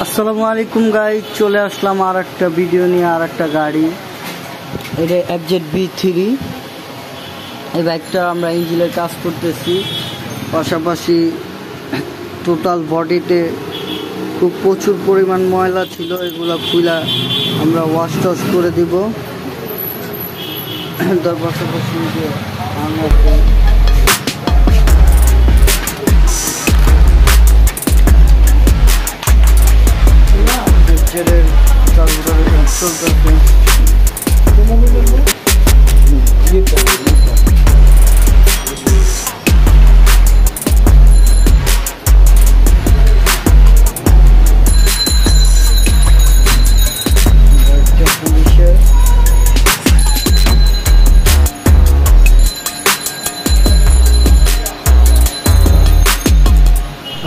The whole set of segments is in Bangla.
আসসালামু আলাইকুম গাইস, চলে আসলাম আর একটা ভিডিও নিয়ে। আর একটা গাড়ি, এটা FZ-B3। এই বাইকটা আমরা ইঞ্জিনের কাজ করতেছি, পাশাপাশি টোটাল বডিতে খুব প্রচুর পরিমাণ ময়লা ছিল, এগুলো খুলে আমরা ওয়াশ টশ করে দিব। তার পাশাপাশি যে জেডের কার্বোরেটর চলতেছে।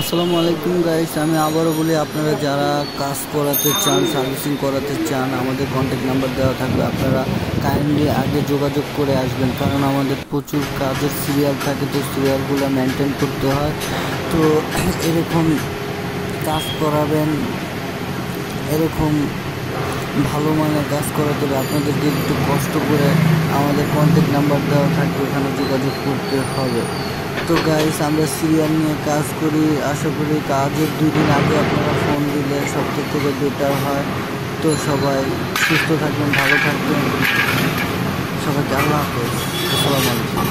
আসসালামু আলাইকুম গাইস, আমি আবারও বলি, আপনারা যারা কাজ করাতে চান, সার্ভিসিং করাতে চান, আমাদের কন্ট্যাক্ট নাম্বার দেওয়া থাকবে। আপনারা কাইন্ডলি আগে যোগাযোগ করে আসবেন, কারণ আমাদের প্রচুর কাজের সিরিয়াল থাকে, তো সিরিয়ালগুলো মেনটেন করতে হয়। তো এরকম কাজ করাবেন, এরকম ভালো মানের কাজ করাতে হবে, আপনাদেরকে একটু কষ্ট করে আমাদের কন্ট্যাক্ট নাম্বার দেওয়া থাকবে, ওখানে যোগাযোগ করতে হবে। তো গাইস, আমরা সিরিয়াল নিয়ে কাজ করি, আশা করি কাজের 2 দিন আগে আপনারা ফোন দিলে সব থেকে বেটার হয়। তো সবাই সুস্থ থাকবেন, ভালো থাকবেন, সবাইকে আল্লাহ হাফেজ, আসসালামু আলাইকুম।